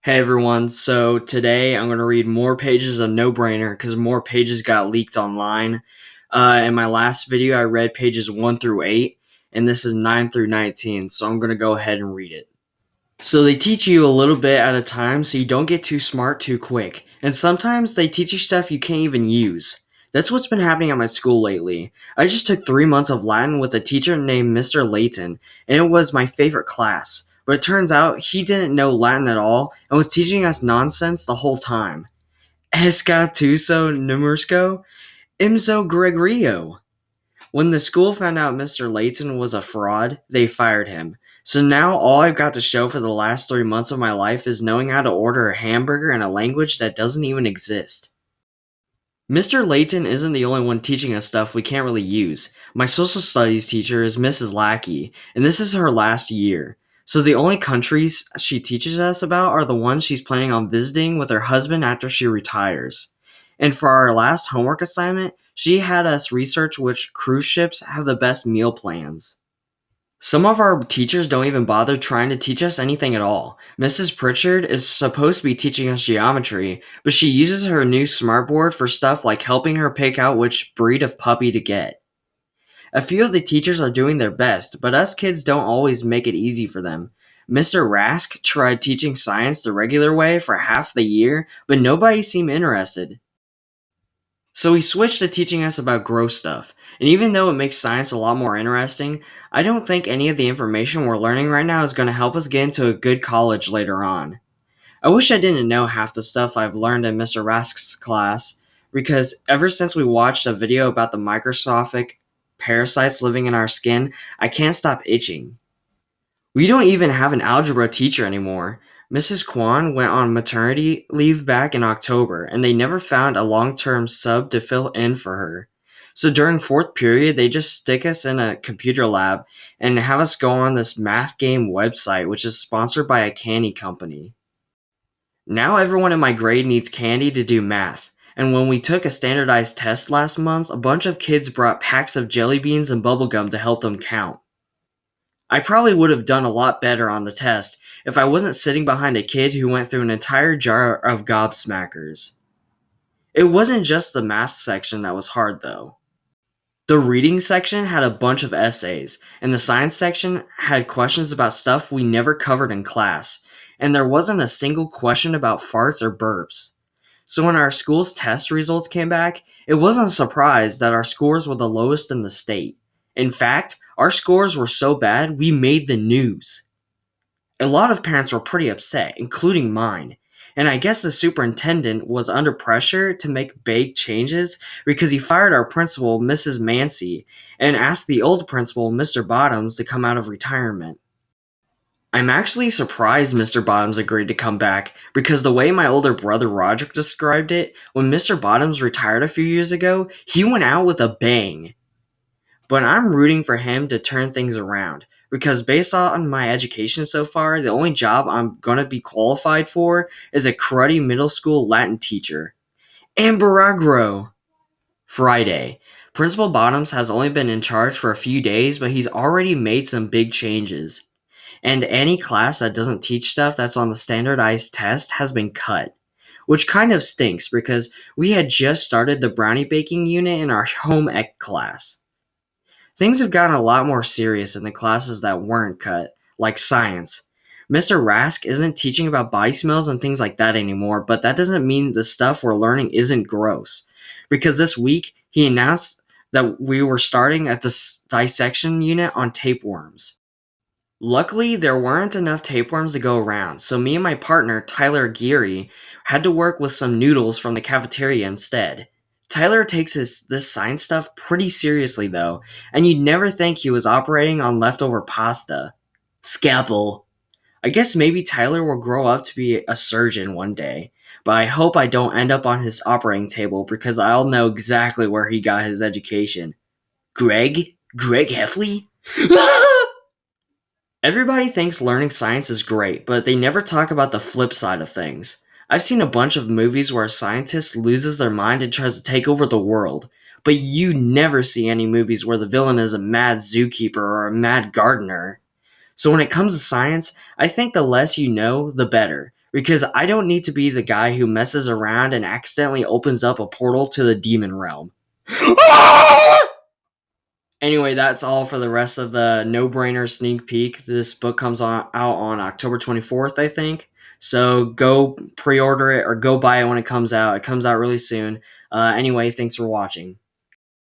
Hey everyone, so today I'm going to read more pages of No Brainer because more pages got leaked online. In my last video, I read pages 1 through 8, and this is 9 through 19, so I'm going to go ahead and read it. So they teach you a little bit at a time so you don't get too smart too quick, and sometimes they teach you stuff you can't even use. That's what's been happening at my school lately. I just took 3 months of Latin with a teacher named Mr. Layton, and it was my favorite class. But it turns out he didn't know Latin at all and was teaching us nonsense the whole time. Escatuso numersco, imzo Gregorio. When the school found out Mr. Layton was a fraud, they fired him. So now all I've got to show for the last 3 months of my life is knowing how to order a hamburger in a language that doesn't even exist. Mr. Layton isn't the only one teaching us stuff we can't really use. My social studies teacher is Mrs. Lackey, and this is her last year. So the only countries she teaches us about are the ones she's planning on visiting with her husband after she retires. And for our last homework assignment, she had us research which cruise ships have the best meal plans. Some of our teachers don't even bother trying to teach us anything at all. Mrs. Pritchard is supposed to be teaching us geometry, but she uses her new smartboard for stuff like helping her pick out which breed of puppy to get. A few of the teachers are doing their best, but us kids don't always make it easy for them. Mr. Rask tried teaching science the regular way for half the year, but nobody seemed interested. So he switched to teaching us about gross stuff, and even though it makes science a lot more interesting, I don't think any of the information we're learning right now is going to help us get into a good college later on. I wish I didn't know half the stuff I've learned in Mr. Rask's class, because ever since we watched a video about the microscopic parasites living in our skin, I can't stop itching. We don't even have an algebra teacher anymore. Mrs. Kwan went on maternity leave back in October, and they never found a long-term sub to fill in for her. So during fourth period, they just stick us in a computer lab and have us go on this math game website, which is sponsored by a candy company. Now everyone in my grade needs candy to do math, and when we took a standardized test last month, a bunch of kids brought packs of jelly beans and bubblegum to help them count. I probably would have done a lot better on the test if I wasn't sitting behind a kid who went through an entire jar of gobsmackers. It wasn't just the math section that was hard, though. The reading section had a bunch of essays, and the science section had questions about stuff we never covered in class, and there wasn't a single question about farts or burps. So when our school's test results came back, it wasn't a surprise that our scores were the lowest in the state. In fact, our scores were so bad we made the news. A lot of parents were pretty upset, including mine. And I guess the superintendent was under pressure to make big changes because he fired our principal, Mrs. Mancy, and asked the old principal, Mr. Bottoms, to come out of retirement. I'm actually surprised Mr. Bottoms agreed to come back because the way my older brother Roderick described it, when Mr. Bottoms retired a few years ago, he went out with a bang. But I'm rooting for him to turn things around because based on my education so far, the only job I'm going to be qualified for is a cruddy middle school Latin teacher. Ambaragro! Friday. Principal Bottoms has only been in charge for a few days, but he's already made some big changes. And any class that doesn't teach stuff that's on the standardized test has been cut. Which kind of stinks because we had just started the brownie baking unit in our home ec class. Things have gotten a lot more serious in the classes that weren't cut, like science. Mr. Rask isn't teaching about body smells and things like that anymore, but that doesn't mean the stuff we're learning isn't gross. Because this week, he announced that we were starting at the dissection unit on tapeworms. Luckily, there weren't enough tapeworms to go around, so me and my partner, Tyler Geary, had to work with some noodles from the cafeteria instead. Tyler takes this science stuff pretty seriously, though, and you'd never think he was operating on leftover pasta. Scalpel. I guess maybe Tyler will grow up to be a surgeon one day, but I hope I don't end up on his operating table because I'll know exactly where he got his education. Greg? Greg Heffley? Everybody thinks learning science is great, but they never talk about the flip side of things. I've seen a bunch of movies where a scientist loses their mind and tries to take over the world, but you never see any movies where the villain is a mad zookeeper or a mad gardener. So when it comes to science, I think the less you know, the better, because I don't need to be the guy who messes around and accidentally opens up a portal to the demon realm. Anyway, that's all for the rest of the No Brainer sneak peek. This book comes out on October 24th, I think. So go pre order it or go buy it when it comes out. It comes out really soon. Anyway, thanks for watching.